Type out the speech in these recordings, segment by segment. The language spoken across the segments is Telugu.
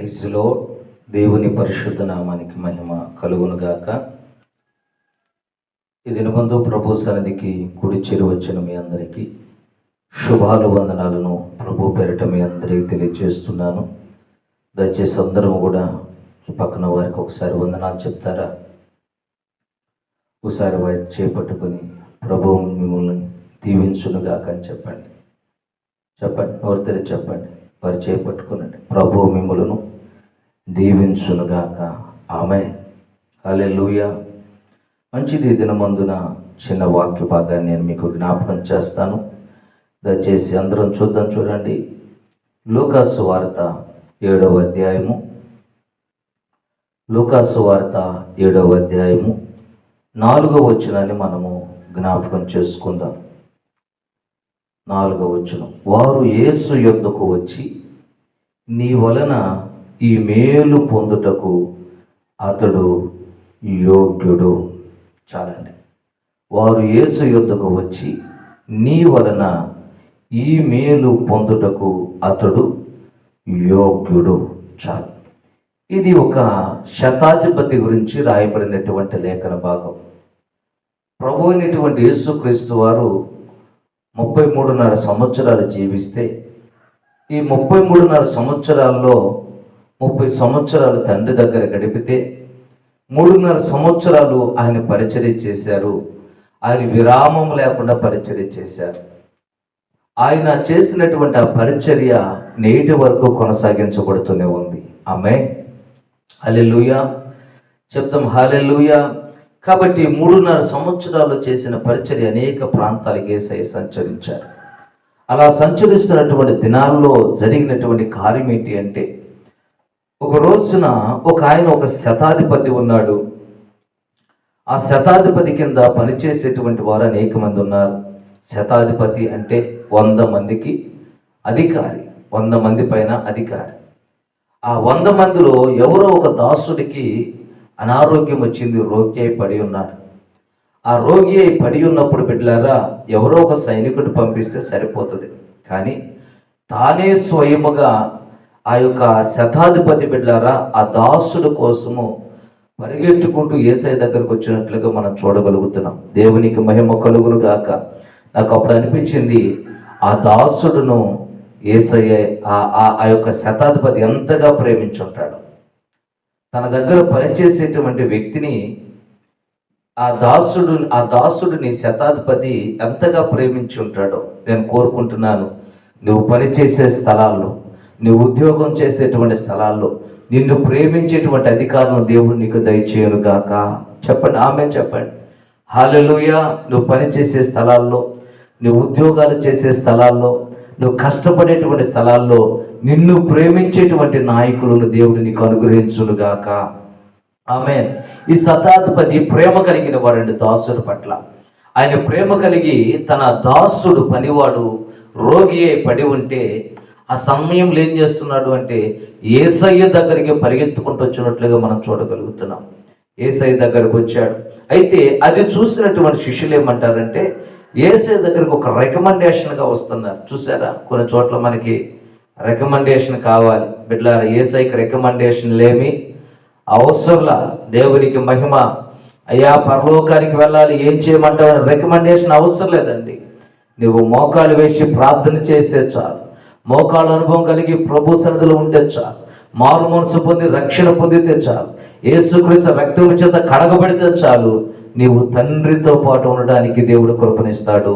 Praise lord. దేవుని పరిశుద్ధ నామానికి మహిమ కలుగునుగాక. ఈ దినబంధు ప్రభు సన్నిధికి కుడి చేరి వచ్చిన మీ అందరికీ శుభాలు వందనాలను ప్రభు పేరిట మీ అందరికీ తెలియజేస్తున్నాను. దయచేసి అందరం కూడా ఈ పక్కన వారికి ఒకసారి వందనాలు చెప్తారా? ఒకసారి వారి చేపట్టుకొని ప్రభు మిమ్మల్ని దీవించునుగాక అని చెప్పండి. ఎవరి తెలియ చెప్పండి. వారి చేపట్టుకునండి. ప్రభు మిమ్మలను దీవించునుగాక. ఆమేన్. హల్లెలూయా. మంచిది. దినమందున చిన్న వాక్య భాగాన్ని నేను మీకు జ్ఞాపకం చేస్తాను. దయచేసి అందరం చూడండి. లూకాసు వార్త 7వ అధ్యాయము. లూకాసు వార్త 7వ అధ్యాయము 4వ వచనాన్ని మనము జ్ఞాపకం చేసుకుందాం. 4వ వచనం. వారు యేసు యొద్దకు వచ్చి, నీ వలన ఈ మేలు పొందుటకు అతడు యోగ్యుడు. చాలండి. వారు యేసు యొద్దకు వచ్చి, నీ వలన ఈ మేలు పొందుటకు అతడు యోగ్యుడు. చాలు. ఇది ఒక శతాధిపతి గురించి రాయబడినటువంటి లేఖన భాగం. ప్రభు అయినటువంటి యేసుక్రీస్తు వారు 33.5 సంవత్సరాలు జీవిస్తే, ఈ 33.5 సంవత్సరాల్లో 30 సంవత్సరాలు తండ్రి దగ్గర గడిపితే 3.5 సంవత్సరాలు ఆయన పరిచర్య చేశారు. ఆయన విరామం లేకుండా పరిచర్య చేశారు. ఆయన చేసినటువంటి ఆ పరిచర్య నేటి వరకు కొనసాగించబడుతూనే ఉంది. ఆమేన్. హల్లెలూయా. చెప్తాం హల్లెలూయా. కాబట్టి 3.5 సంవత్సరాలు చేసిన పరిచర్య అనేక ప్రాంతాలకు యేసయ్య సంచరించారు. అలా సంచరిస్తున్నటువంటి దినాల్లో జరిగినటువంటి కార్యం ఏంటి అంటే, ఒక రోజున ఒక శతాధిపతి ఉన్నాడు. ఆ శతాధిపతి కింద పనిచేసేటువంటి వారు అనేక మంది ఉన్నారు. శతాధిపతి అంటే 100 మందికి అధికారి, 100 మంది పైన అధికారి. ఆ 100 మందిలో ఎవరో ఒక దాసుడికి అనారోగ్యం వచ్చింది. రోగి అయి పడి ఉన్నాడు. ఆ రోగి అయి పడి ఉన్నప్పుడు బిడ్డలారా, ఎవరో ఒక సైనికుడు పంపిస్తే సరిపోతుంది. కానీ తానే స్వయముగా ఆ యొక్క శతాధిపతి బిడ్డలారా ఆ దాసుడు కోసము పరిగెట్టుకుంటూ యేసయ్య దగ్గరకు వచ్చినట్లుగా మనం చూడగలుగుతున్నాం. దేవునికి మహిమ కలుగును గాక. నాకు అప్పుడు అనిపించింది, ఆ దాసుడును యేసయ్య ఆ యొక్క శతాధిపతి ఎంతగా ప్రేమించుంటాడు. తన దగ్గర పనిచేసేటువంటి వ్యక్తిని ఆ దాసుడిని శతాధిపతి ఎంతగా ప్రేమించి ఉంటాడో నేను కోరుకుంటున్నాను. నువ్వు పనిచేసే స్థలాల్లో, నువ్వు ఉద్యోగం చేసేటువంటి స్థలాల్లో నిన్ను ప్రేమించేటువంటి అధికారులను దేవుడు నీకు దయచేయను గాక. చెప్పండి. ఆమేన్ చెప్పండి. హల్లెలూయా. నువ్వు పనిచేసే స్థలాల్లో, నువ్వు ఉద్యోగాలు చేసే స్థలాల్లో, నువ్వు కష్టపడేటువంటి స్థలాల్లో నిన్ను ప్రేమించేటువంటి నాయకులను దేవుడు నీకు అనుగ్రహించునుగాక. ఆమేన్. ఈ శతాధిపతి ప్రేమ కలిగిన వారండి దాసుడు పట్ల. ఆయన ప్రేమ కలిగి తన దాసుడు పనివాడు రోగి అయి పడి ఉంటే ఆ సమయంలో ఏం చేస్తున్నాడు అంటే, యేసయ్య దగ్గరికి పరిగెత్తుకుంటూ వచ్చినట్లుగా మనం చూడగలుగుతున్నాం. యేసయ్య దగ్గరకు వచ్చాడు. అయితే అది చూసినటువంటి శిష్యులు ఏమంటారంటే, యేసయ్య దగ్గరకు ఒక రికమెండేషన్గా వస్తున్నారు. చూసారా, కొన్ని చోట్ల మనకి రికమెండేషన్ కావాలి. బిడ్డలారా, యేసయ్యకి రికమెండేషన్లు ఏమి అవసరంలా. దేవునికి మహిమ. అయ్యా పరలోకానికి వెళ్ళాలి, ఏం చేయమంటావు? రికమెండేషన్ అవసరం లేదండి. నువ్వు మోకాలు వేసి ప్రార్థన చేస్తే చాలు, మోకాళ్ళ అనుభవం కలిగి ప్రభు సన్నిధిలో ఉంటే చాలు, మారు మనసు పొంది రక్షణ పొందితే చాలు, యేసుక్రీస్తు రక్తం చేత కడగబడితే చాలు, నీవు తండ్రితో పాటు ఉండడానికి దేవుడు కృపనిస్తాడు.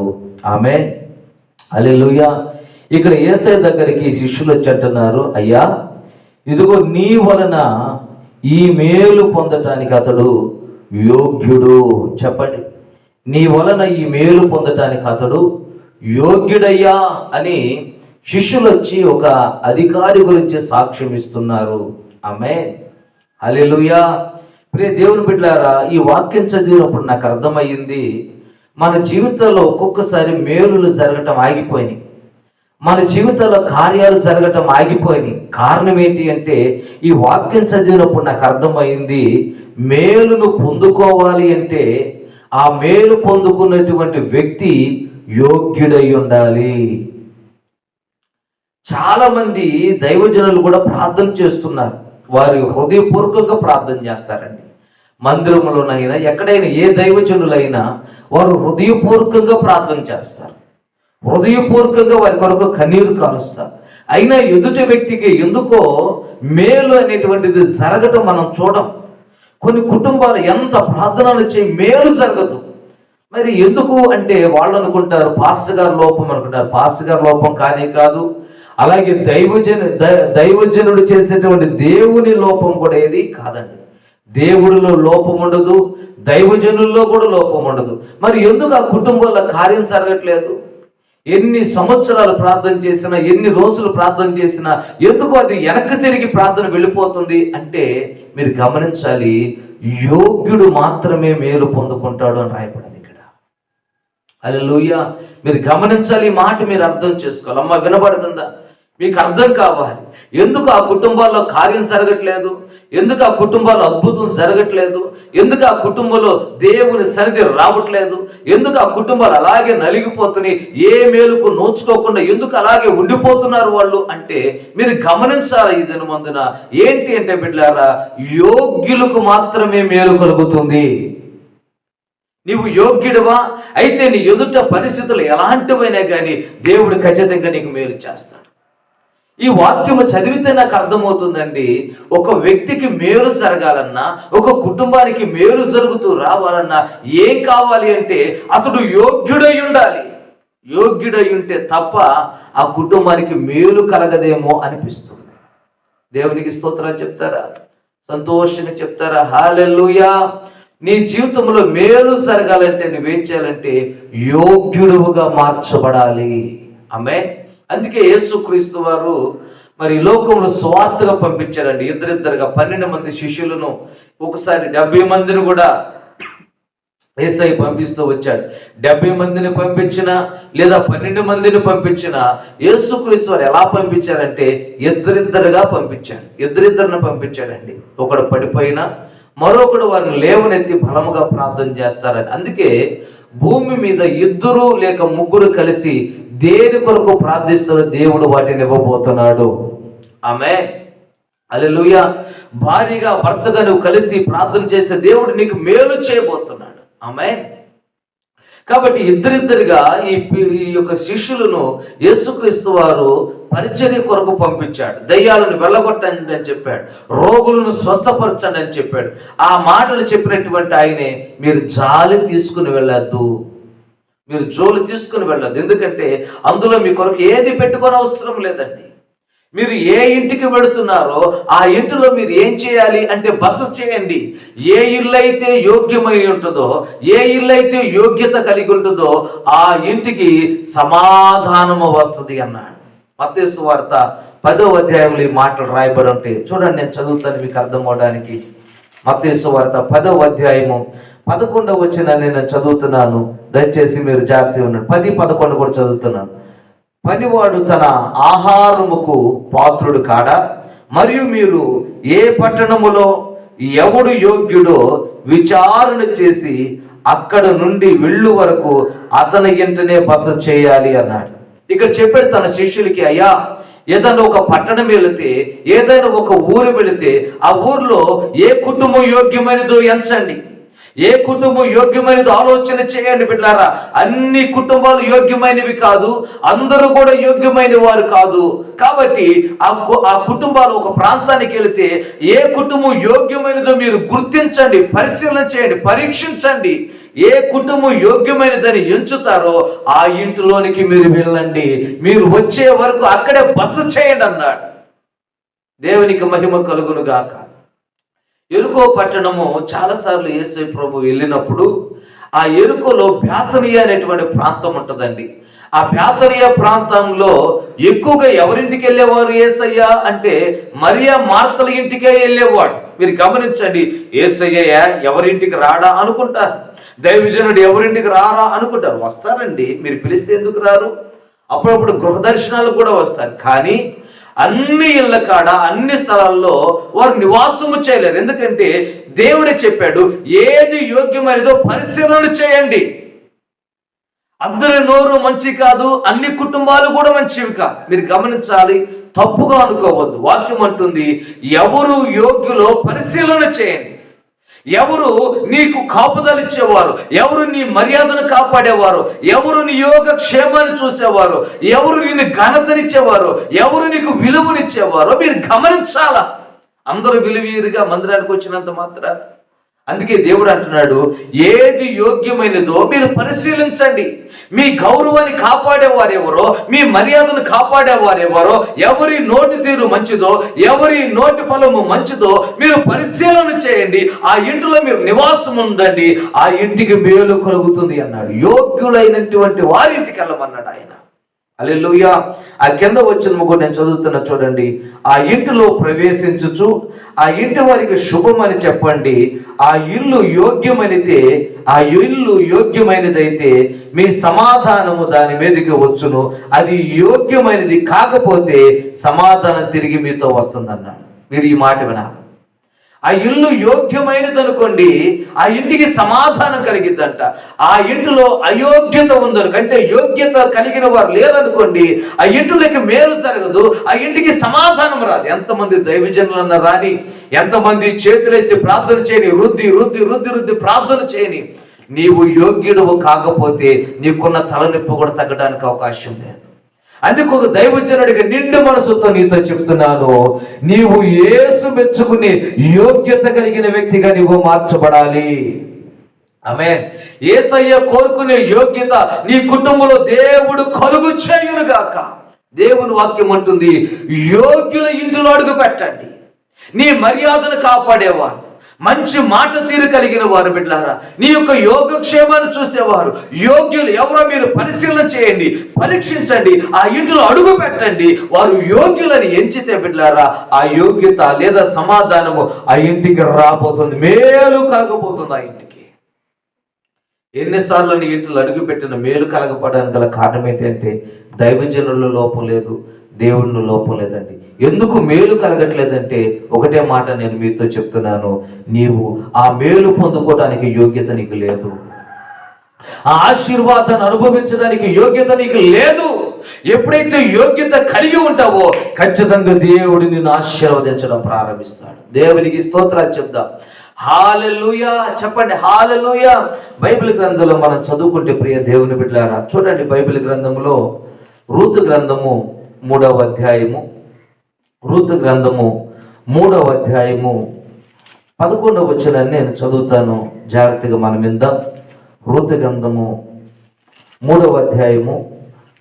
ఆమేన్. హల్లెలూయా. ఇక్కడ యేసయ్య దగ్గరికి శిష్యులు వచ్చి అంటున్నారు, అయ్యా ఇదిగో నీ వలన ఈ మేలు పొందటానికి అతడు యోగ్యుడు. చెప్పండి. నీ వలన ఈ మేలు పొందటానికి అతడు యోగ్యుడయ్యా అని శిష్యులు వచ్చి ఒక అధికారి గురించి సాక్ష్యం ఇస్తున్నారు. ఆమేన్. హల్లెలూయా. ప్రియ దేవుని బిడ్డలారా, ఈ వాక్యం చదివినప్పుడు నాకు అర్థమయ్యింది, మన జీవితంలో ఒక్కొక్కసారి మేలులు జరగటం ఆగిపోయినాయి. మన జీవితంలో కార్యాలు జరగటం ఆగిపోయినాయి. కారణం ఏంటి అంటే, ఈ వాక్యం చదివినప్పుడు నాకు అర్థమైంది, మేలును పొందుకోవాలి అంటే ఆ మేలు పొందుకున్నటువంటి వ్యక్తి యోగ్యుడై ఉండాలి. చాలామంది దైవజనులు కూడా ప్రార్థన చేస్తున్నారు. వారు హృదయపూర్వకంగా ప్రార్థన చేస్తారండి. మందిరంలోనైనా ఎక్కడైనా ఏ దైవజనులైనా వారు హృదయపూర్వకంగా ప్రార్థన చేస్తారు, హృదయపూర్వకంగా వారి కొరకు కన్నీరు కారుస్తారు. అయినా ఎదుటి వ్యక్తికి ఎందుకో మేలు అనేటువంటిది జరగటం మనం చూడం. కొన్ని కుటుంబాలు ఎంత ప్రార్థనలు చేయి మేలు జరగదు. మరి ఎందుకు అంటే వాళ్ళు అనుకుంటారు పాస్టర్ గారి లోపం అనుకుంటారు. పాస్టర్ గారి లోపం కానీ కాదు. అలాగే దైవజనుడు చేసేటువంటి దేవుని లోపం కూడా ఏది కాదండి. దేవుడిలో లోపం ఉండదు, దైవజనుల్లో కూడా లోపం ఉండదు. మరి ఎందుకు ఆ కుటుంబంలో కార్యం జరగట్లేదు? ఎన్ని సంవత్సరాలు ప్రార్థన చేసినా, ఎన్ని రోజులు ప్రార్థన చేసినా ఎందుకు అది వెనక్కి తిరిగి ప్రార్థన వెళ్ళిపోతుంది అంటే మీరు గమనించాలి, యోగ్యుడు మాత్రమే మేలు పొందుకుంటాడు అని రాయబడింది ఇక్కడ. హల్లెలూయా. మీరు గమనించాలి, ఈ మాట మీరు అర్థం చేసుకోవాలి. అమ్మ వినబడుతుందా? మీకు అర్థం కావాలి ఎందుకు ఆ కుటుంబాల్లో కార్యం జరగట్లేదు, ఎందుకు ఆ కుటుంబాల్లో అద్భుతం జరగట్లేదు, ఎందుకు ఆ కుటుంబంలో దేవుని సన్నిధి రావట్లేదు, ఎందుకు ఆ కుటుంబాలు అలాగే నలిగిపోతున్నాయి, ఏ మేలుకు నోచుకోకుండా ఎందుకు అలాగే ఉండిపోతున్నారు వాళ్ళు అంటే మీరు గమనించాలి. ఈ దినమందున ఏంటి అంటే బిడ్డలారా, యోగ్యులకు మాత్రమే మేలు కలుగుతుంది. నీవు యోగ్యుడివా అయితే నీ ఎదుట పరిస్థితులు ఎలాంటివైనా కానీ దేవుడు ఖచ్చితంగా నీకు మేలు చేస్తాడు. ఈ వాక్యము చదివితే నాకు అర్థమవుతుందండి, ఒక వ్యక్తికి మేలు జరగాలన్నా, ఒక కుటుంబానికి మేలు జరుగుతూ రావాలన్నా ఏం కావాలి అంటే అతడు యోగ్యుడై ఉండాలి. యోగ్యుడై ఉంటే తప్ప ఆ కుటుంబానికి మేలు కలగదేమో అనిపిస్తుంది. దేవునికి స్తోత్రాలు చెప్తారా? సంతోషంగా చెప్తారా? హల్లెలూయా. నీ జీవితంలో మేలు జరగాలంటే నువ్వేం చేయాలంటే యోగ్యుడుగా మార్చబడాలి. ఆమేన్. అందుకే యేసుక్రీస్తు వారు మరి లోకంలో సువార్తగా పంపించారండి. ఇద్దరిద్దరుగా 12 మంది శిష్యులను, ఒకసారి 70 మందిని కూడా యేసయ్య పంపిస్తూ వచ్చాడు. 70 మందిని పంపించిన లేదా 12 మందిని పంపించిన యేసుక్రీస్తు వారు ఎలా పంపించారంటే ఇద్దరిద్దరుగా పంపించాడు. ఇద్దరిద్దరిని పంపించాడండి. ఒకడు పడిపోయినా మరొకడు వారిని లేవనెత్తి బలముగా ప్రార్థన చేస్తారని. అందుకే భూమి మీద 2 లేక 3 కలిసి దేని కొరకు ప్రార్థిస్తున్న దేవుడు వాటిని ఇవ్వబోతున్నాడు. ఆమేన్. హల్లెలూయా. భార్యగా భర్తగా నువ్వు కలిసి ప్రార్థన చేసే దేవుడు నీకు మేలు చేయబోతున్నాడు. ఆమేన్. కాబట్టి ఇద్దరిద్దరిగా ఈ యొక్క శిష్యులను యేసుక్రీస్తు వారు పరిచర్య కొరకు పంపించాడు. దయ్యాలను వెళ్ళగొట్టండి అని చెప్పాడు, రోగులను స్వస్థపరచండి అని చెప్పాడు. ఆ మాటలు చెప్పినటువంటి ఆయనే మీరు జాలి తీసుకుని వెళ్ళొద్దు, మీరు జోలు తీసుకుని వెళ్ళొద్దు. ఎందుకంటే అందులో మీ కొరకు ఏది పెట్టుకొని అవసరం లేదండి. మీరు ఏ ఇంటికి వెళుతున్నారో ఆ ఇంటిలో మీరు ఏం చేయాలి అంటే బస చేయండి. ఏ ఇల్లు అయితే యోగ్యమై ఉంటుందో, ఏ ఇల్లు అయితే యోగ్యత కలిగి ఉంటుందో ఆ ఇంటికి సమాధానము వస్తుంది అన్నాడు. మత్తయి సువార్త 10వ అధ్యాయంలో ఈ మాటలు రాయబడి ఉంటాయి. చూడండి, నేను చదువుతాను మీకు అర్థం అవడానికి. మత్తయి సువార్త 10వ అధ్యాయము 11వ వచనం నేను చదువుతున్నాను, దయచేసి మీరు జాగ్రత్తగా ఉండండి. 10, 11 కూడా చదువుతున్నాను. పనివాడు తన ఆహారముకు పాత్రుడు కాడా? మరియు మీరు ఏ పట్టణములో ఎవడు యోగ్యుడో విచారణ చేసి అక్కడ నుండి వెళ్ళు వరకు అతని ఇంటనే బస చేయాలి అన్నాడు. ఇక్కడ చెప్పాడు తన శిష్యులకి, అయ్యా ఏదైనా ఒక పట్టణం వెళితే, ఏదైనా ఒక ఊరు వెళితే ఆ ఊర్లో ఏ కుటుంబం యోగ్యమైనదో ఎంచండి, ఏ కుటుంబం యోగ్యమైనది ఆలోచన చేయండి బిడ్డలారా. అన్ని కుటుంబాలు యోగ్యమైనవి కాదు, అందరూ కూడా యోగ్యమైన వారు కాదు. కాబట్టి ఆ కుటుంబాలు ఒక ప్రాంతానికి వెళితే ఏ కుటుంబం యోగ్యమైనదో మీరు గుర్తించండి, పరిశీలన చేయండి, పరీక్షించండి. ఏ కుటుంబం యోగ్యమైనదని ఎంచుతారో ఆ ఇంటిలోనికి మీరు వెళ్ళండి, మీరు వచ్చే వరకు అక్కడే బస చేయండి అన్నాడు. దేవునికి మహిమ కలుగును గాక. ఎరుకో పట్టణము చాలాసార్లు యేసు ప్రభు వెళ్ళినప్పుడు ఆ ఎరుకోలో బేతనియా అనేటువంటి ప్రాంతం ఉంటుందండి. ఆ బేతనియా ప్రాంతంలో ఎక్కువగా ఎవరింటికి వెళ్ళేవారు యేసయ్య అంటే మరియా మార్తల ఇంటికే వెళ్ళేవాడు. మీరు గమనించండి, యేసయ్య ఎవరింటికి రాడా అనుకుంటారు, దైవజనుడు ఎవరింటికి రారా అనుకుంటారు. వస్తారండి, మీరు పిలిస్తే ఎందుకు రారు? అప్పుడప్పుడు గృహ దర్శనాలు కూడా వస్తారు. కానీ అన్ని ఇళ్ళ కాడ అన్ని స్థలాల్లో వారు నివాసము చేయలేరు. ఎందుకంటే దేవుడే చెప్పాడు, ఏది యోగ్యమైనదో పరిశీలన చేయండి. అందరి నోరు మంచి కాదు, అన్ని కుటుంబాలు కూడా మంచివి కాదు. మీరు గమనించాలి, తప్పుగా అనుకోవద్దు. వాక్యం అంటుంది, ఎవరు యోగ్యులో పరిశీలన చేయండి. ఎవరు నీకు కాపుదలిచ్చేవారు, ఎవరు నీ మర్యాదను కాపాడేవారు, ఎవరు నీ యోగక్షేమాన్ని చూసేవారు, ఎవరు నిన్ను ఘనతనిచ్చేవారు, ఎవరు నీకు విలువనిచ్చేవారో మీరు గమనించాలా. అందరూ విలువీరుగా మందిరానికి వచ్చినంత మాత్రాన. అందుకే దేవుడు అంటున్నాడు, ఏది యోగ్యమైనదో మీరు పరిశీలించండి. మీ గౌరవాన్ని కాపాడేవారెవరో, మీ మర్యాదను కాపాడేవారెవరో, ఎవరి నోటి తీరు మంచిదో, ఎవరి నోటి ఫలము మంచిదో మీరు పరిశీలన చేయండి. ఆ ఇంటిలో మీరు నివాసం ఉండండి, ఆ ఇంటికి మేలు కలుగుతుంది అన్నాడు. యోగ్యులైనటువంటి వారింటికి వెళ్ళమన్నాడు ఆయన. హల్లెలూయా. ఆ కింద వచ్చిన కూడా నేను చదువుతున్నా చూడండి. ఆ ఇంటిలో ప్రవేశించుచు ఆ ఇంటి వారికి శుభమని చెప్పండి. ఆ ఇల్లు యోగ్యమైనదైతే మీ సమాధానము దాని మీదకి వచ్చును, అది యోగ్యమైనది కాకపోతే సమాధానం తిరిగి మీతో వస్తుందన్నాడు. మీరు ఈ మాట వినాలి. ఆ ఇల్లు యోగ్యమైనది అనుకోండి, ఆ ఇంటికి సమాధానం కలిగిద్దంట. ఆ ఇంటిలో అయోగ్యత ఉందనుకంటే యోగ్యత కలిగిన వారు లేరనుకోండి, ఆ ఇంటిలోకి మేలు జరగదు, ఆ ఇంటికి సమాధానం రాదు. ఎంతమంది దైవజనులన్న రాని, ఎంతమంది చేతులేసి ప్రార్థన చేయని, రుద్ది ప్రార్థన చేయని, నీవు యోగ్యుడు కాకపోతే నీకున్న తలనొప్పి కూడా తగ్గడానికి అవకాశం లేదు. అందుకు ఒక దైవజనుడిగా నిండు మనసుతో నీతో చెప్తున్నాను, నీవు యేసు మెచ్చుకుని యోగ్యత కలిగిన వ్యక్తిగా నీవు మార్చబడాలి. ఆమేన్. యేసయ్య కోరుకునే యోగ్యత నీ కుటుంబంలో దేవుడు కలుగు చేయునుగాక. దేవుని వాక్యం అంటుంది, యోగ్యుల ఇంటిలో అడుగు పెట్టండి. నీ మర్యాదను కాపాడేవారు, మంచి మాట తీరు కలిగిన వారు బిడ్డలారా, నీ యొక్క యోగక్షేమాన్ని చూసేవారు యోగ్యులు ఎవరో మీరు పరిశీలన చేయండి, పరీక్షించండి, ఆ ఇంటిలో అడుగు పెట్టండి. వారు యోగ్యులని ఎంచితే బిడ్డలారా, ఆ యోగ్యత లేదా సమాధానము ఆ ఇంటికి రాబోతుంది, మేలు కలగబోతుంది ఆ ఇంటికి. ఎన్నిసార్లు నీ ఇంటిలో అడుగు పెట్టిన మేలు కలగపడడానికి గల కారణం ఏంటంటే దైవజనుల లోపం లేదు, దేవుని లోపం లేదండి. ఎందుకు మేలు కలగట్లేదంటే ఒకటే మాట నేను మీతో చెప్తున్నాను, నీవు ఆ మేలు పొందుకోవడానికి యోగ్యత నీకు లేదు, ఆ ఆశీర్వాదాన్ని అనుభవించడానికి యోగ్యత నీకు లేదు. ఎప్పుడైతే యోగ్యత కలిగి ఉంటావో ఖచ్చితంగా దేవుడు నిన్ను ఆశీర్వదించడం ప్రారంభిస్తాడు. దేవునికి స్తోత్రాలు చెప్దాం. హల్లెలూయా చెప్పండి, హల్లెలూయా. బైబిల్ గ్రంథంలో మనం చదువుకుంటే ప్రియ దేవుని బిడ్డలారా, చూడండి బైబిల్ గ్రంథంలో రూతు గ్రంథము 3వ అధ్యాయము, రూతు గ్రంథము 3వ అధ్యాయము 11వ వచనాన్ని నేను చదువుతాను, జాగ్రత్తగా మనం విందాం. రూతు గ్రంథము 3వ అధ్యాయము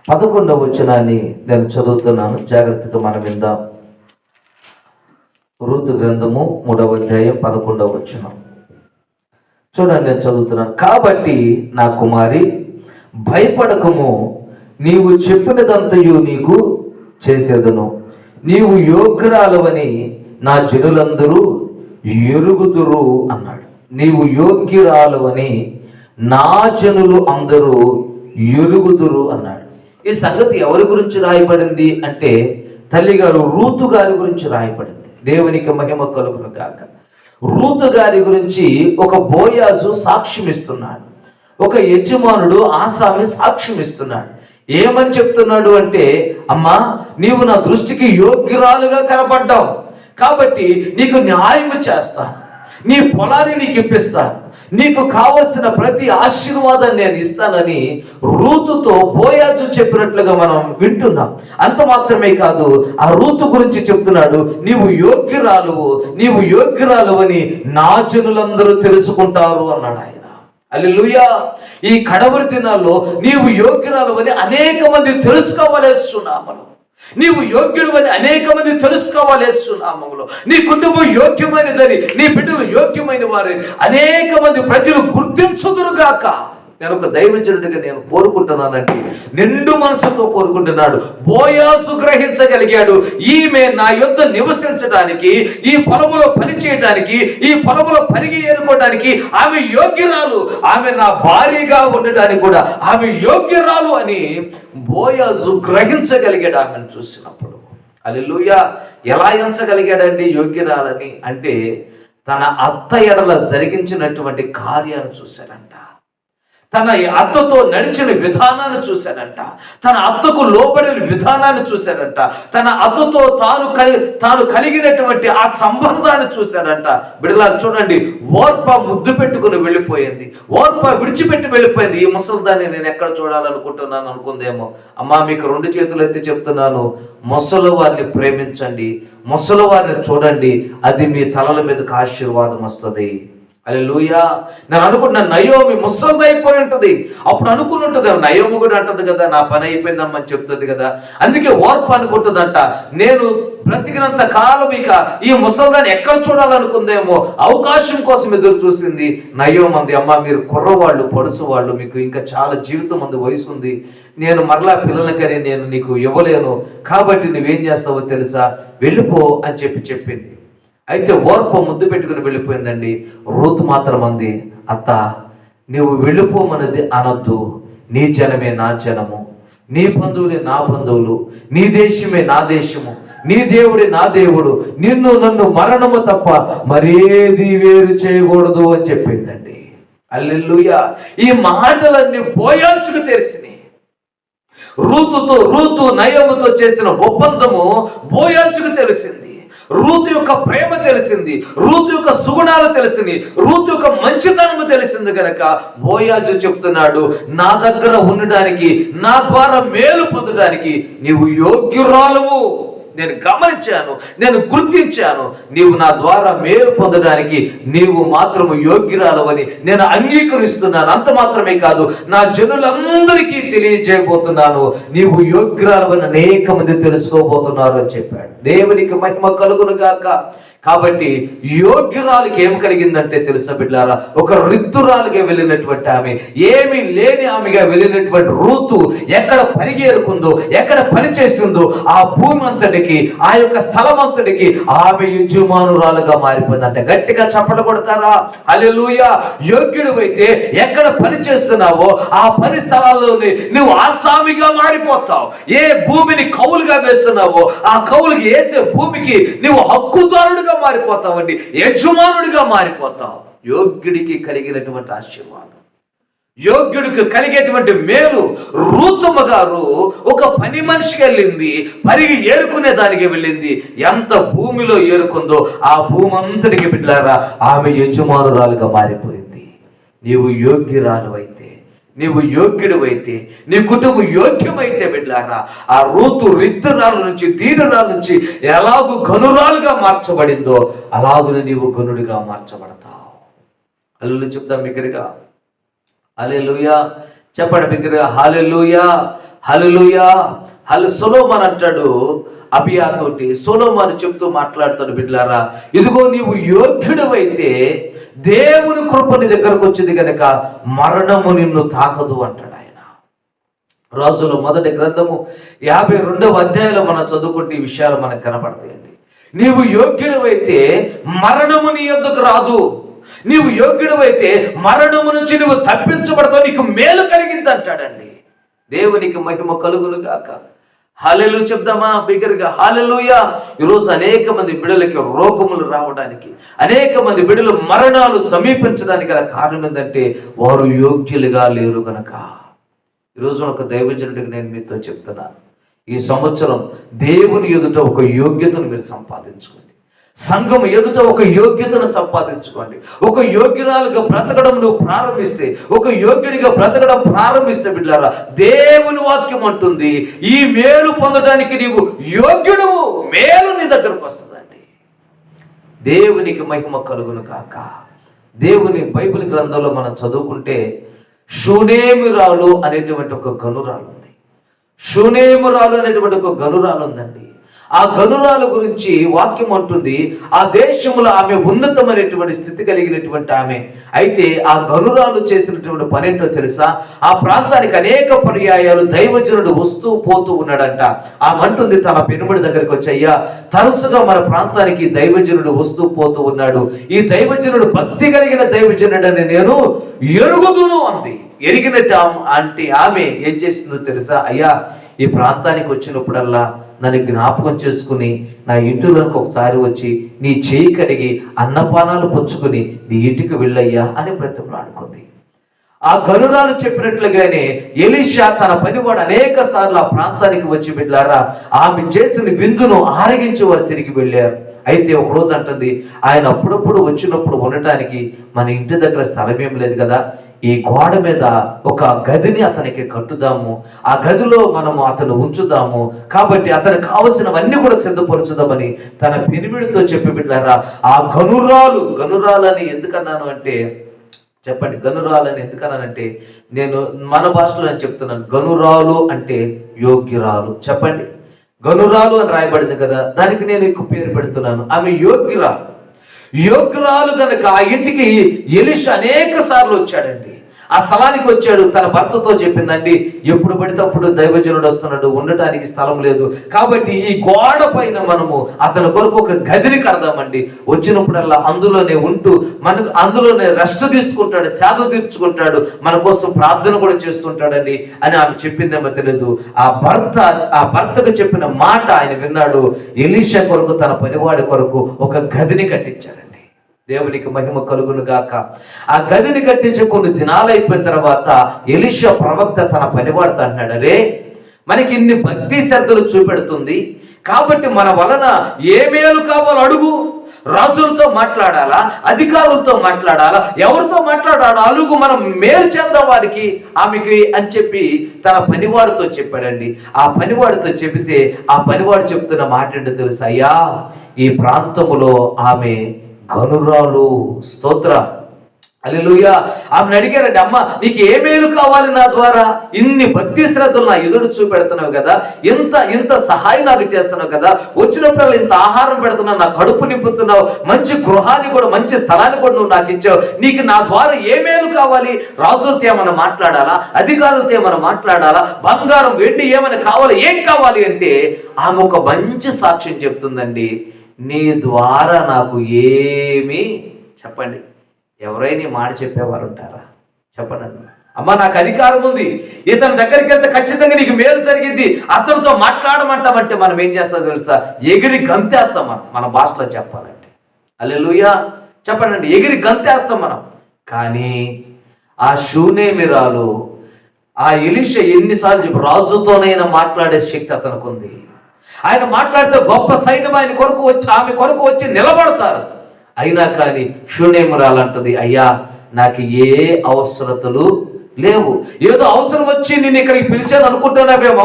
11వ వచనాన్ని నేను చదువుతున్నాను, జాగ్రత్తగా మనం విందాం. రూతు గ్రంథము 3వ అధ్యాయం 11వ వచనం చూడండి, నేను చదువుతున్నాను. కాబట్టి నా కుమారి భయపడకము, నీవు చెప్పినదంతయు నీకు చేసేదను, నీవు యోగ్యురాలవని నా జనులందరూ ఎరుగుదురు అన్నాడు. నీవు యోగ్యురాలవని నా జనులు అందరూ ఎరుగుదురు అన్నాడు. ఈ సంగతి ఎవరి గురించి రాయబడింది అంటే తల్లిగారు రూతు గారి గురించి రాయబడింది. దేవునికి మహిమ కలుగును గాక. రూతు గారి గురించి ఒక బోయాజు సాక్ష్యం ఇస్తున్నాడు, ఒక యజమానుడు ఆసామి సాక్ష్యం ఇస్తున్నాడు. ఏమని చెప్తున్నాడు అంటే, అమ్మా నీవు నా దృష్టికి యోగ్యురాలుగా కనబడ్డావు కాబట్టి నీకు న్యాయం చేస్తాను, నీ పొలాన్ని నీకు ఇప్పిస్తాను, నీకు కావలసిన ప్రతి ఆశీర్వాదాన్ని నేను ఇస్తానని రూతుతో బోయాజు చెప్పినట్లుగా మనం వింటున్నాం. అంత మాత్రమే కాదు, ఆ రూతు గురించి చెప్తున్నాడు, నీవు యోగ్యురాలు అని నా జనులందరూ తెలుసుకుంటారు అన్నాడు ఆయన. హల్లెలూయా. ఈ కడవరి దినాల్లో నీవు యోగ్యురాలు అని అనేక మంది తెలుసుకోవాలేస్తున్నామను, నీవు యోగ్యుడు అని అనేక మంది తెలుసుకోవాలేస్తున్నామములో, నీ కుటుంబం యోగ్యమైనదని, నీ బిడ్డలు యోగ్యమైన వారిని అనేక మంది ప్రజలు గుర్తించుదురుగాక. నేను ఒక దైవజనుడిగా నేను కోరుకుంటున్నానండి, నిండు మనసుతో కోరుకుంటున్నాడు. బోయాజు గ్రహించగలిగాడు, ఈమె నా యొద్ద నివసించడానికి, ఈ పొలములో పని చేయడానికి, ఈ పొలములో పరిగి ఏరుకోవడానికి ఆమె యోగ్యురాలు, ఆమె నా భార్యగా ఉండడానికి కూడా ఆమె యోగ్యురాలు అని బోయాజు గ్రహించగలిగాడు ఆమెను చూసినప్పుడు. హల్లెలూయా. ఎలా ఎంచగలిగాడండి యోగ్యురాలని అంటే తన అత్త ఎడల జరిగించినటువంటి కార్యాన్ని చూశాడంట. తన అత్తతో నడిచిన విధానాన్ని చూశాడంట, తన అత్తకు లోబడిన విధానాన్ని చూశాడంట, తన అత్తతో తాను కలిగినటువంటి ఆ సంబంధాన్ని చూశాడంట. బిడ్డలారా చూడండి, ఓర్ప ముద్దు పెట్టుకుని వెళ్ళిపోయింది, ఓర్ప విడిచిపెట్టి వెళ్ళిపోయింది. ఈ ముసలిదాన్ని నేను ఎక్కడ చూడాలనుకుంటున్నాను అనుకుందేమో. అమ్మా, మీకు 2 చేతులు ఎత్తి చెప్తున్నాను, ముసలి వారిని ప్రేమించండి, ముసలి వారిని చూడండి, అది మీ తలల మీదకి ఆశీర్వాదం వస్తుంది. హల్లెలూయా. నేను అనుకుంటున్నా, నయోమి ముసలిది అయిపోయి ఉంటుంది. అప్పుడు అనుకుని ఉంటుంది, నయోమి కూడా అంటది కదా, నా పని అయిపోయిందమ్మని చెప్తుంది కదా. అందుకే ఓర్ప అనుకుంటుందంట, నేను బ్రతికినంత కాలం ఇక ఈ ముసలిదాన్ని ఎక్కడ చూడాలనుకుందేమో, అవకాశం కోసం ఎదురు చూసింది. నయోమి అంది, అమ్మ మీరు కుర్రవాళ్ళు, పొడుసు వాళ్ళు, మీకు ఇంకా చాలా జీవితం అందు వయసు ఉంది, నేను మరలా పిల్లలకని నేను నీకు ఇవ్వలేను, కాబట్టి నువ్వేం చేస్తావో తెలుసా, వెళ్ళిపో అని చెప్పింది. అయితే ఓర్ప ముద్దు పెట్టుకుని వెళ్ళిపోయిందండి. రూతు మాత్రం అంది, అత్త నువ్వు వెళ్ళిపోమన్నది అనొద్దు, నీ జనమే నా జనము, నీ బంధువులే నా బంధువులు, నీ దేశమే నా దేశము, నీ దేవుడే నా దేవుడు, నన్ను మరణము తప్ప మరేది వేరు చేయకూడదు అని చెప్పిందండి. హల్లెలూయా. ఈ మాటలన్నీ బోయాజుకు తెలిసినాయి. రూతు నయోమితో చేసిన ఒప్పందము బోయాజుకు తెలిసింది. రూతు యొక్క ప్రేమ తెలిసింది, రూతు యొక్క సుగుణాలు తెలిసింది, రూతు యొక్క మంచితనము తెలిసింది కనుక బోయాజు చెప్తున్నాడు, నా దగ్గర ఉండడానికి, నా ద్వారా మేలు పొందడానికి నీవు యోగ్యురాలువు. నేను గమనించాను, నేను గుర్తించాను, నీవు నా ద్వారా మేలు పొందడానికి నీవు మాత్రము యోగ్యురాలవని నేను అంగీకరిస్తున్నాను. అంత మాత్రమే కాదు, నా జనులందరికీ తెలియజేయబోతున్నాను, నీవు యోగ్యురాలవని అనేక మంది తెలుసుకోబోతున్నారు అని చెప్పాడు. దేవునికి మహిమ కలుగును గాక. కాబట్టి యోగ్యురాలకి ఏం కలిగిందంటే తెలుసా బిడ్డలారా, ఒక రిద్దురాలుగా వెళ్ళినటువంటి ఆమె, ఏమీ లేని ఆమెగా వెళ్ళినటువంటి రూతు ఎక్కడ పరిగేరుకుందో, ఎక్కడ పని చేస్తుందో ఆ భూమి అంతటికి, ఆ యొక్క స్థలం అంతటికి ఆమె యజమానురాలుగా మారిపోయిందంటే గట్టిగా చప్పట్లు కొడతారా? హల్లెలూయా. యోగ్యుడు అయితే ఎక్కడ పని చేస్తున్నావో ఆ పని స్థలాల్లోనే నువ్వు ఆసామిగా మారిపోతావు. ఏ భూమిని కౌలుగా వేస్తున్నావో ఆ కౌలుకి వేసే భూమికి నువ్వు హక్కుదారుడుగా మారిపోతావండి, యజమానుడిగా మారిపోతావు. యోగ్యుడికి కలిగినటువంటి ఆశీర్వాదం, యోగ్యుడికి కలిగేటువంటి మేలు. రూతమ్మ గారు ఒక పని మనిషికి వెళ్ళింది, పరిగి ఏరుకునే దానికి వెళ్ళింది. ఎంత భూమిలో ఏరుకుందో ఆ భూమి అంతటికి బిడ్డలారా ఆమె యజమానురాలుగా మారిపోయింది. నీవు యోగ్యురాలు అయితే, నీవు యోగ్యుడు అయితే, నీ కుటుంబం యోగ్యమైతే బిడ్డలారా, ఆ రూతు రిద్దురాల నుంచి, దీనురాల నుంచి ఎలాగూ గనురాలుగా మార్చబడిందో అలాగునే నీవు గనుడిగా మార్చబడతావు. హల్లెలూయా చెప్తాం బిగ్గరగా, హల్లెలూయా చెప్పండి బిగ్గరగా, హల్లెలూయా హల్లెలూయా. సొలొమోను అంటాడు అబియా తోటి, సొలొమోను చెప్తూ మాట్లాడుతాడు, బిడ్డలారా ఇదిగో నీవు యోగ్యుడవైతే దేవుని కృప నీ దగ్గరకు వచ్చింది కనుక మరణము నిన్ను తాకదు అంటాడు ఆయన. రాజుల మొదటి గ్రంథము 52వ అధ్యాయంలో మనం చదువుకుంటే ఈ విషయాలు మనకు కనపడతాయండి. నీవు యోగ్యుడవైతే మరణము నీ యొద్దకు రాదు, నీవు యోగ్యుడవైతే మరణము నుంచి నువ్వు తప్పించబడతావు, నీకు మేలు కలిగింది అంటాడండి. దేవునికి మహిమ కలుగును గాక. హల్లెలూయా చెప్దామా బిగ్గరగా, హల్లెలూయా. ఈరోజు అనేక మంది బిడ్డలకి రోగములు రావడానికి, అనేక మంది బిడ్డలు మరణాలు సమీపించడానికి గల కారణం ఏంటంటే వారు యోగ్యులుగా లేరు గనక. ఈరోజు ఒక దైవజనుడికి నేను మీతో చెప్తున్నాను, ఈ సంవత్సరం దేవుని ఎదుట ఒక యోగ్యతను మీరు సంపాదించుకోండి, సంఘం ఎదుట ఒక యోగ్యతను సంపాదించుకోండి. ఒక యోగ్యురాలుగా బ్రతకడం నువ్వు ప్రారంభిస్తే, ఒక యోగ్యుడిగా బ్రతకడం ప్రారంభిస్తే బిడ్డలారా దేవుని వాక్యం అంటుంది, ఈ మేలు పొందడానికి నీవు యోగ్యుడు, మేలు నీ దగ్గరకు వస్తుందండి. దేవునికి మహిమ కలుగును కాక. దేవుని బైబిల్ గ్రంథంలో మనం చదువుకుంటే షూనేమురాలు అనేటువంటి ఒక గనురాలు ఉంది. షూనేమురాలు అనేటువంటి ఒక గనురాలు ఉందండి. ఆ గనురాల గురించి వాక్యం అంటుంది, ఆ దేశంలో ఆమె ఉన్నతమైనటువంటి స్థితి కలిగినటువంటి ఆమె. అయితే ఆ గనురాలు చేసినటువంటి పని ఏంటో తెలుసా? ఆ ప్రాంతానికి అనేక పర్యాయాలు దైవజనుడు వస్తూ పోతూ ఉన్నాడంట. ఆమె అంటుంది తన పెనుమడి దగ్గరికి వచ్చి, అయ్యా తరచుగా మన ప్రాంతానికి దైవజనుడు వస్తూ పోతూ ఉన్నాడు, ఈ దైవజనుడు భక్తి కలిగిన దైవజనుడు అని నేను ఎరుగుదును అంది. ఎరిగినట్టు అంటే ఆమె ఏం చేసిందో తెలుసా? అయ్యా ఈ ప్రాంతానికి వచ్చినప్పుడల్లా నన్ను జ్ఞాపకం చేసుకుని నా ఇంటిలోకి ఒకసారి వచ్చి నీ చేయి కడిగి అన్నపానాలు పుచ్చుకుని నీ ఇంటికి వెళ్ళయ్యా అని బ్రతిమలాడుకుంది. ఆ గనురాలు చెప్పినట్లుగానే ఎలీషా తన పనివాడు అనేక సార్లు ఆ ప్రాంతానికి వచ్చి బిడ్డలారా ఆమె చేసిన విందును ఆరగించి వారు తిరిగి వెళ్ళారు. అయితే ఒక రోజు అంటుంది, ఆయన అప్పుడప్పుడు వచ్చినప్పుడు ఉండటానికి మన ఇంటి దగ్గర స్థలం ఏం లేదు కదా, ఈ గోడ మీద ఒక గదిని అతనికి కట్టుదాము, ఆ గదిలో మనము అతను ఉంచుదాము, కాబట్టి అతనికి కావలసినవన్నీ కూడా సిద్ధపరచుదామని తన పెనిమిడితో చెప్పి బిడ్డారా ఆ గనురాలని ఎందుకన్నాను అంటే, చెప్పండి, గనురాలని ఎందుకన్నానంటే, నేను మన భాషలో నేను చెప్తున్నాను, గనురాలు అంటే యోగ్యురాలు. చెప్పండి, గనురాలు అని రాయబడింది కదా, దానికి నేను ఎక్కువ పేరు పెడుతున్నాను. ఆమె యోగ్యురాలు కనుక ఆ ఇంటికి ఎలీషా అనేక సార్లు వచ్చాడండి. ఆ స్థలానికి వచ్చాడు, తన భర్తతో చెప్పిందండి, ఎప్పుడు పడితే అప్పుడు దైవజనుడు వస్తున్నాడు, ఉండటానికి స్థలం లేదు, కాబట్టి ఈ గోడ పైన మనము అతని కొరకు ఒక గదిని కడదామండి, వచ్చినప్పుడల్లా అందులోనే ఉంటూ మనకు అందులోనే రెస్ట్ తీసుకుంటాడు, సేద తీర్చుకుంటాడు, మన కోసం ప్రార్థన కూడా చేస్తుంటాడండి అని ఆమె చెప్పిందేమో తెలియదు. ఆ భర్తకు చెప్పిన మాట ఆయన విన్నాడు. ఎలీషా కొరకు, తన పనివాడి కొరకు ఒక గదిని కట్టించాడండి. దేవునికి మహిమ కలుగును గాక. ఆ గదిని కట్టించి కొన్ని దినాలు అయిపోయిన తర్వాత ఎలీషా ప్రవక్త తన పనివాడుతో అన్నాడు, అరే మనకి ఇన్ని భక్తి శ్రద్ధలు చూపెడుతుంది కాబట్టి మన వలన ఏ మేలు కావాలో అడుగు, రాజులతో మాట్లాడాలా, అధికారులతో మాట్లాడాలా, ఎవరితో మాట్లాడాలా అలుగు, మనం మేలు చేద్దాం వారికి, ఆమెకి అని చెప్పి తన పనివాడితో చెప్పాడండి. ఆ పనివాడితో చెబితే ఆ పనివాడు చెప్తున్న మాట ఏంటో తెలుసు, అయ్యా ఈ ప్రాంతములో ఆమె గనురాలు. స్తోత్ర, హల్లెలూయా. ఆమెను అడిగారండి, అమ్మ నీకు ఏ మేలు కావాలి నా ద్వారా, ఇన్ని భక్తి శ్రద్ధలు నా ఎదురు చూపెడుతున్నావు కదా, ఇంత సహాయం నాకు చేస్తున్నావు కదా, వచ్చినప్పుడు ఇంత ఆహారం పెడుతున్నావు, నా కడుపు నింపుతున్నావు, మంచి గృహాన్ని కూడా మంచి స్థలాన్ని కూడా నువ్వు నాకు ఇచ్చావు, నీకు నా ద్వారా ఏ మేలు కావాలి, రాజులతో ఏమైనా మాట్లాడాలా, అధికారులతో ఏమైనా మాట్లాడాలా, బంగారం వెండి ఏమైనా కావాలి, ఏం కావాలి అంటే ఆమె ఒక మంచి సాక్ష్యం చెప్తుందండి, నీ ద్వారా నాకు ఏమి, చెప్పండి, ఎవరైనా మాట చెప్పేవారు ఉంటారా? చెప్పండి అమ్మ, నాకు అధికారం ఉంది, ఇతని దగ్గరికి వెళ్తే ఖచ్చితంగా నీకు మేలు జరిగింది, అతనితో మాట్లాడమంటామంటే మనం ఏం చేస్తాం తెలుసా, ఎగిరి గంతేస్తాం. మన భాషలో చెప్పాలంటే హల్లెలూయా, చెప్పండి, ఎగిరి గంతేస్తాం మనం. కానీ ఆ షూనేమిరాలు, ఆ ఎలీషా ఎన్నిసార్లు చెప్పి రాజుతోనైనా మాట్లాడే శక్తి అతనికి ఉంది. ఆయన మాట్లాడితే గొప్ప సైన్యం ఆయన కొరకు వచ్చి, ఆమె కొరకు వచ్చి నిలబడతారు. అయినా కానీ షూనేమిరాలంటది, అయ్యా నాకు ఏ అవసరతలు లేవు, ఏదో అవసరం వచ్చి నేను ఇక్కడికి పిలిచాను అనుకుంటున్నావేమో.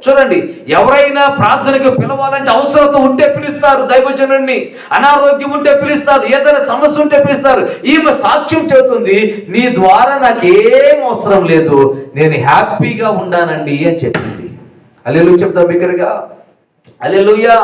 చూడండి, ఎవరైనా ప్రార్థనకు పిలవాలంటే అవసరత ఉంటే పిలుస్తారు దైవజనుడిని, అనారోగ్యం ఉంటే పిలుస్తారు, ఏదైనా సమస్య ఉంటే పిలుస్తారు. ఈమె సాక్ష్యం చెబుతుంది, నీ ద్వారా నాకేం అవసరం లేదు, నేను హ్యాపీగా ఉన్నానండి అని చెప్పింది. హల్లెలూయా, చెప్తా బిగ్గరగా, హల్లెలూయా.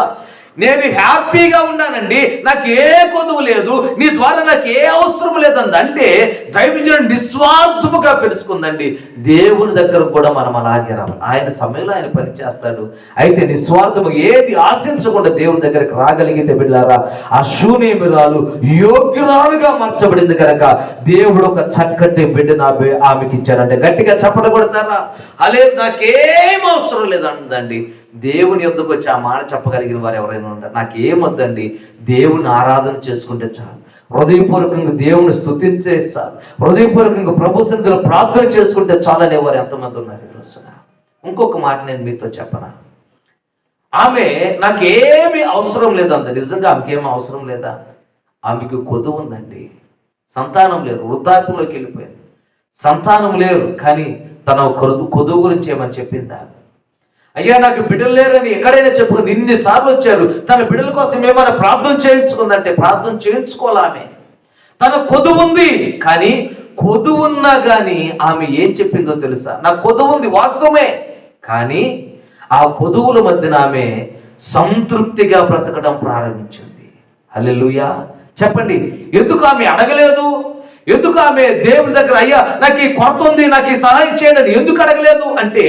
నేను హ్యాపీగా ఉన్నానండి, నాకు ఏ కొదువు లేదు, నీ ద్వారా నాకు ఏ అవసరం లేదండి. అంటే దైవజనుడు నిస్వార్థముగా పిలుచుకుందండి. దేవుని దగ్గర కూడా మనం అలాగే రావాలి, ఆయన సమయంలో ఆయన పని చేస్తాడు. అయితే నిస్వార్థము ఏది ఆశించకుండా దేవుని దగ్గరికి రాగలిగితే బిడ్డలారా, ఆ షూనేమిరాలు యోగ్యురాలుగా మార్చబడింది కనుక దేవుడు ఒక చక్కటి బిడ్డను ఆమెకి ఇచ్చారంటే గట్టిగా చప్పట కొడతారా? అలే నాకేం అవసరం లేదండి. దేవుని యొద్దకు వచ్చి ఆ మాట చెప్పగలిగిన వారు ఎవరైనా ఉంటారు, నాకేమొద్దండి, దేవుని ఆరాధన చేసుకుంటే చాలు, హృదయపూర్వకంగా దేవుని స్తుతించే చాలు, హృదయపూర్వకంగా ప్రభు సన్నిధిలో ప్రార్థన చేసుకుంటే చాలు అనేవారు ఎంతమంది ఉన్నారు ఈ రోజున? ఇంకొక మాట నేను మీతో చెప్పనా, ఆమె నాకేమీ అవసరం లేదంట. నిజంగా ఆమెకేమీ అవసరం లేదా? ఆమెకు కొదువు ఉందండి, సంతానం లేరు, వృద్ధాప్యంలోకి వెళ్ళిపోయింది, సంతానం లేరు, కానీ తన కొదువు గురించి ఏమని చెప్పిందా? అయ్యా నాకు బిడ్డలు లేరని ఎక్కడైనా చెప్పుకుంది. ఇన్నిసార్లు వచ్చారు, తన బిడ్డల కోసం ఏమైనా ప్రార్థన చేయించుకుందంటే ప్రార్థన చేయించుకోవాలామె. తన కొదువు ఉంది, కానీ కొదువు ఉన్నా కానీ ఆమె ఏం చెప్పిందో తెలుసా? నాకు కొదువు ఉంది వాస్తవమే, కానీ ఆ కొదువుల మధ్యన ఆమె సంతృప్తిగా బ్రతకడం ప్రారంభించింది. హల్లెలూయా, చెప్పండి. ఎందుకు ఆమె అడగలేదు? ఎందుకు ఆమె దేవుని దగ్గర అయ్యా నాకు ఈ కొరత ఉంది, నాకు ఈ సహాయం చేయండి ఎందుకు అడగలేదు అంటే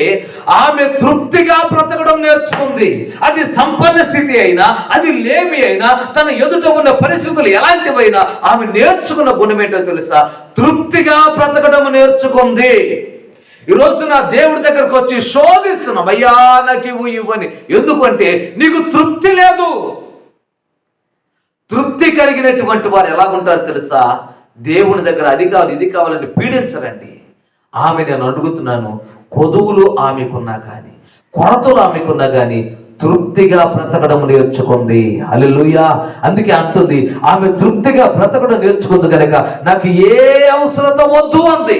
ఆమె తృప్తిగా బ్రతకడం నేర్చుకుంది. అది సంపన్న స్థితి అయినా, అది లేమి అయినా, తన ఎదుట ఉన్న పరిస్థితులు ఎలాంటివైనా ఆమె నేర్చుకున్న గుణం ఏంటో తెలుసా? తృప్తిగా బ్రతకడం నేర్చుకుంది. ఈ రోజు నా దేవుడి దగ్గరకు వచ్చి శోధిస్తున్నాం, అయ్యా నాకు ఇవ్వని. ఎందుకంటే నీకు తృప్తి లేదు. తృప్తి కలిగినటువంటి వారు ఎలా ఉంటారు తెలుసా? దేవుని దగ్గర అది కావాలి ఇది కావాలని పీడించరండి. ఆమె నేను అడుగుతున్నాను, కొదువులు ఆమెకున్నా కానీ, కొరతలు ఆమెకున్నా కానీ తృప్తిగా బ్రతకడం నేర్చుకుంది. హల్లెలూయా. అందుకే అంటుంది, ఆమె తృప్తిగా బ్రతకడం నేర్చుకుంది కనుక నాకు ఏ అవసరత వద్దు అంది.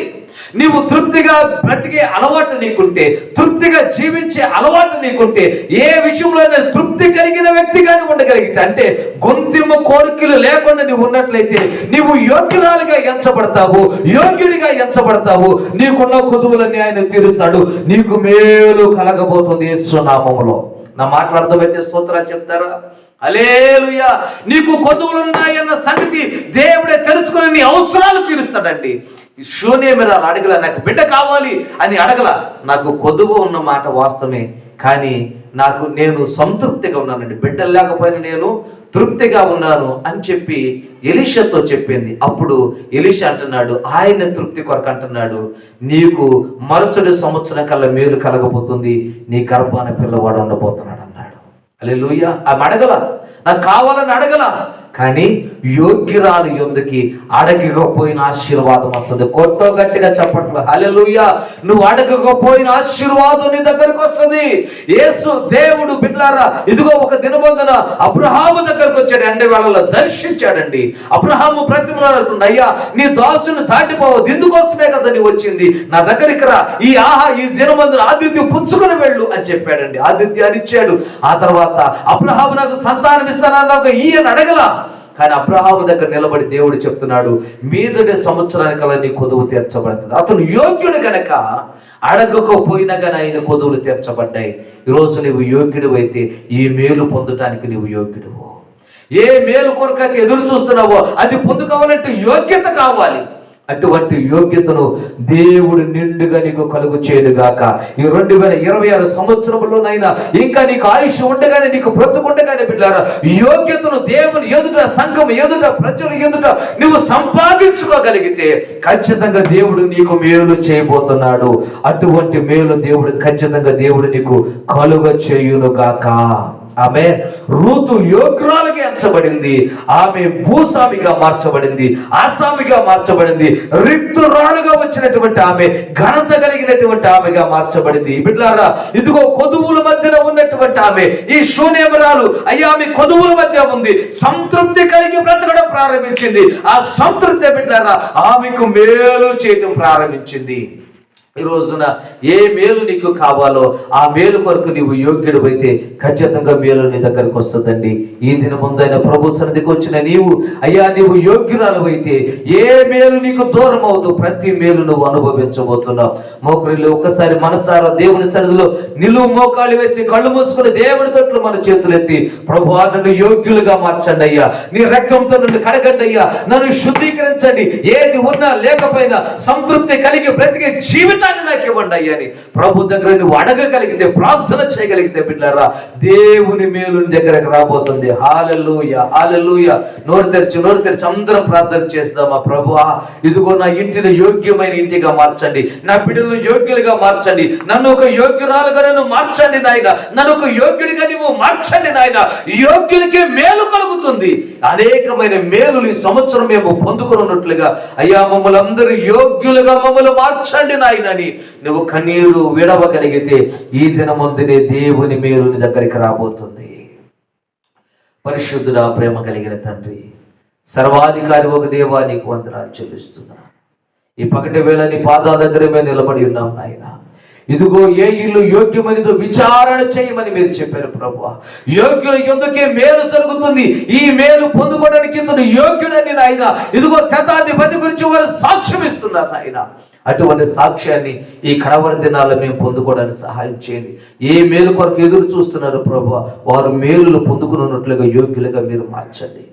నీవు తృప్తిగా బ్రతికే అలవాటు నీకుంటే, తృప్తిగా జీవించే అలవాటు నీకుంటే, ఏ విషయంలో తృప్తి కలిగిన వ్యక్తిగానే ఉండగలిగితే, అంటే గొంతెమ్మ కోరికలు లేకుండా నీవు ఉన్నట్లయితే నీవు యోగ్యురాలుగా ఎంచబడతావు, యోగ్యుడిగా ఎంచబడతావు. నీకున్న కొదువులన్నీ ఆయన తీరుస్తాడు. నీకు మేలు కలగబోతుంది యేసు నామములో. నా మాటలు అర్థమైతే స్తోత్రాలు చెప్తారా? హల్లెలూయా. నీకు కొదువులున్నాయన్న సంగతి దేవుడే తెలుసుకుని నీ అవసరాలు తీరుస్తాడండి. శూన్యమిరాలు అడగల, నాకు బిడ్డ కావాలి అని అడగల. నాకు కొదువు ఉన్న మాట వాస్తవమే, కానీ నేను సంతృప్తిగా ఉన్నానండి, బిడ్డలు లేకపోయినా నేను తృప్తిగా ఉన్నాను అని చెప్పి ఎలీషాతో చెప్పింది. అప్పుడు ఎలీషా అంటున్నాడు, ఆయన తృప్తి కొరకు అంటున్నాడు, నీకు మరుసటి సంవత్సరం కల్లా మేలు కలగబోతుంది, నీ గర్భాన పిల్లవాడు ఉండబోతున్నాడు అన్నాడు. హల్లెలూయా. ఆమె అడగల, నాకు కావాలని అడగల, కానీ యోగ్యురాలు యొద్దకి అడగకపోయిన ఆశీర్వాదం వస్తుంది. కొట్టో గట్టిగా చెప్పట్లు. హల్లెలూయా. నువ్వు అడగకపోయిన ఆశీర్వాదం నీ దగ్గరకు వస్తుంది. యేసు దేవుడు బిడ్డలారా, ఇదిగో ఒక దినబంధన అబ్రహాము దగ్గరకు వచ్చాడు, ఎండ వేళలో దర్శించాడండి. అబ్రహాము ప్రతిమలాడుతుంది, అయ్యా నీ దాసుని దాటిపోవద్దు, ఇందుకోసమే కదా నీ వచ్చింది, నా దగ్గరికి రా, ఈ దినబంధన ఆదిత్యం పుచ్చుకొని వెళ్ళు అని చెప్పాడండి. ఆదిత్యాన్ని ఇచ్చాడు. ఆ తర్వాత అబ్రహాము నాకు సంతానం ఇస్తానన్నాక ఈయన అడగల, కానీ అబ్రహాము దగ్గర నిలబడి దేవుడు చెప్తున్నాడు, మీదటి సంవత్సరానికల్లా నీ కొదువు తీర్చబడుతుంది. అతను యోగ్యుడు గనక అడగకపోయినా కానీ ఆయన కొదువులు తీర్చబడ్డాయి. ఈరోజు నువ్వు యోగ్యుడు అయితే ఈ మేలు పొందటానికి నువ్వు యోగ్యుడువు. ఏ మేలు కొరకైతే ఎదురు చూస్తున్నావో అది పొందుకోవాలంటే యోగ్యత కావాలి. అటువంటి యోగ్యతను దేవుడు నిండుగా నీకు కలుగు చేయడుగాక. ఈ 2026 సంవత్సరంలోనైనా ఇంకా నీకు ఆయుష్ ఉండగానే, నీకు బ్రతుకుండగానే బిడ్డలారా, యోగ్యతను దేవుని ఎదుట, సంఘం ఎదుట, ప్రజలు ఎదుట నువ్వు సంపాదించుకోగలిగితే ఖచ్చితంగా దేవుడు నీకు మేలు చేయబోతున్నాడు. అటువంటి మేలు ఖచ్చితంగా దేవుడు నీకు కలుగ చేయునుగాక. ఆమె రూతు యోగ్యురాలుగా ఎంచబడింది. ఆమె భూస్వామిగా మార్చబడింది, ఆసామిగా మార్చబడింది. రిక్తురాలుగా వచ్చినటువంటి ఆమె ఘనత కలిగినటువంటి ఆమెగా మార్చబడింది. బిడ్డలారా, ఇదిగో కొదువుల మధ్యన ఉన్నటువంటి ఆమె, ఈ శూన్యమురాలు అయ్యా ఆమె కొదువుల మధ్య ఉంది, సంతృప్తి కలిగి బ్రతకడం ప్రారంభించింది. ఆ సంతృప్తి బిడ్డలారా ఆమెకు మేలు చేయడం ప్రారంభించింది. ఈ రోజున ఏ మేలు నీకు కావాలో ఆ మేలు కొరకు నీవు యోగ్యుడు అయితే ఖచ్చితంగా మేలు నీ దగ్గరకు వస్తుందండి. ఈ దిన ముందైన ప్రభు సన్నిధికి వచ్చిన నీవు నీవు యోగ్యురాలు అయితే ఏ మేలు నీకు దూరం అవదు, ప్రతి మేలు నువ్వు అనుభవించబోతున్నావు. మోకరిల్లు ఒక్కసారి మనసారా దేవుని సన్నిధిలో నిలువు మోకాళ్ళు వేసి కళ్ళు మూసుకుని దేవుని తోట్లు మన చేతులు ఎత్తి, ప్రభువా నన్ను యోగ్యులుగా మార్చండి అయ్యా, నీ రక్తంతో నన్ను కడగండి అయ్యా, నన్ను శుద్ధీకరించండి, ఏది ఉన్నా లేకపోయినా సంతృప్తి కలిగి బ్రతికే జీవితం నాకు ఇవ్వండి అయ్యా అని ప్రభు దగ్గర నువ్వు అడగగలిగితే, ప్రార్థన చేయగలిగితే బిడ్డలారా దేవుని మేలు దగ్గరకు రాబోతుంది. హల్లెలూయా, హల్లెలూయా. నోరు తెరిచి అందరం ప్రార్థన చేస్తామా. ప్రభువా ఇదిగో నా ఇంటిని యోగ్యమైన ఇంటిగా మార్చండి, నా బిడ్డలను యోగ్యులుగా మార్చండి, నన్ను ఒక యోగ్యురాలుగా నన్ను మార్చండి నాయన, నన్ను ఒక యోగ్యుడిగా నువ్వు మార్చండి నాయన. యోగ్యులకే మేలు కలుగుతుంది. అనేకమైన మేలు ఈ సంవత్సరం మేము పొందుకున్నట్లుగా అయ్యా మమ్మల్ని అందరూ యోగ్యులుగా మమ్మల్ని మార్చండి నాయన అని నువ్వు కన్నీరు విడవగలిగితే ఈ దినమందునే దేవుని మేలు నీ దగ్గరికి రాబోతుంది. పరిశుద్ధుడా, ప్రేమ కలిగిన తండ్రి, సర్వాధికారి ఒక దేవా, నీకు వందనాలు చెల్లిస్తున్నా. ఈ పగటి వేళ నీ పాదాల దగ్గర మేము నిలబడి ఉన్నాం నాయన. ఇదిగో ఏ ఇల్లు యోగ్యమైనదో విచారణ చేయమని మీరు చెప్పారు ప్రభువా. యోగ్యుల యొద్దకే మేలు జరుగుతుంది. ఈ మేలు పొందుకోవడానికి ఇతను యోగ్యుడని నాయన ఇదిగో శతాధిపతి గురించి వారు సాక్ష్యం ఇస్తున్నారు నాయన. అటువంటి సాక్ష్యాన్ని ఈ కడవరి దినాల్లో మేము పొందుకోవడానికి సహాయం చేయండి. ఏ మేలు కొరకు ఎదురు చూస్తున్నారు ప్రభువా, వారు మేలులు పొందుకున్నట్లుగా యోగ్యులుగా మీరు మార్చండి.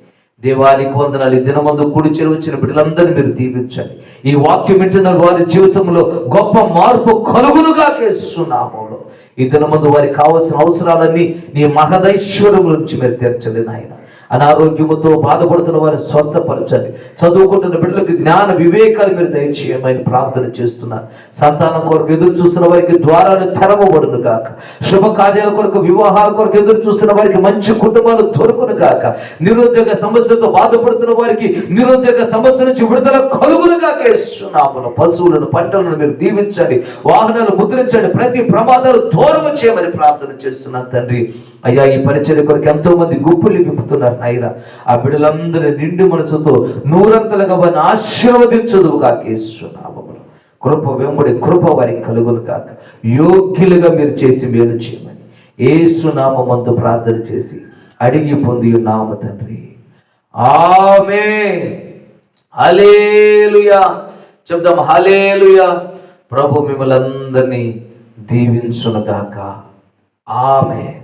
దేవానికి వందనాలు. ఈ దినమందు కూడి చేరి వచ్చిన బిడ్డలందరినీ మీరు దీవించండి. ఈ వాక్యం వింటున్న వారి జీవితంలో గొప్ప మార్పు కలుగునుగా యేసునామములో. ఈ దినమందు వారికి కావాల్సిన అవసరాలన్నీ నీ మహదైశ్వర్యం నుంచి మీరు తీర్చండి నాయన. అనారోగ్యముతో బాధపడుతున్న వారిని స్వస్థపరచండి. చదువుకుంటున్న బిడ్డలకు జ్ఞాన వివేకాలు మీరు దయచేయమని ప్రార్థన చేస్తున్నాను. సంతానం కొరకు ఎదురు చూస్తున్న వారికి ద్వారాలు తెరవబడును గాక. శుభకార్యాల కొరకు, వివాహాల కొరకు ఎదురు చూస్తున్న వారికి మంచి కుటుంబాలు దొరుకును గాక. నిరుద్యోగ సమస్యతో బాధపడుతున్న వారికి నిరుద్యోగ సమస్య నుంచి విడుదల కలుగును గాక. యేసునామమున పశువులను, పంటలను మీరు దీవించండి. వాహనాలు ముద్రించండి. ప్రతి ప్రమాదాలు దూరం చేయమని ప్రార్థన చేస్తున్నాను తండ్రి. అయ్యా, ఈ పరిచర్య కొరకు ఎంతో మంది గుప్పులు విప్పుతున్నారు నాయనా. ఆ బిడ్డలందరి నిండు మనసుతో నూరంతలుగా వారిని ఆశీర్వదించదు కాక. యేసునామములో కృప వెంబడి కృప వారికి కలుగును కాక. యోగ్యులుగా మీరు చేసి మేలు చేయమని యేసునామమందు ప్రార్థన చేసి అడిగి పొంది ఉన్నాము తండ్రి. ఆమేన్. హల్లెలూయా చెప్దాం. హల్లెలూయా. ప్రభు మిమ్మల్ని అందరినీ దీవించును గాక. ఆమేన్.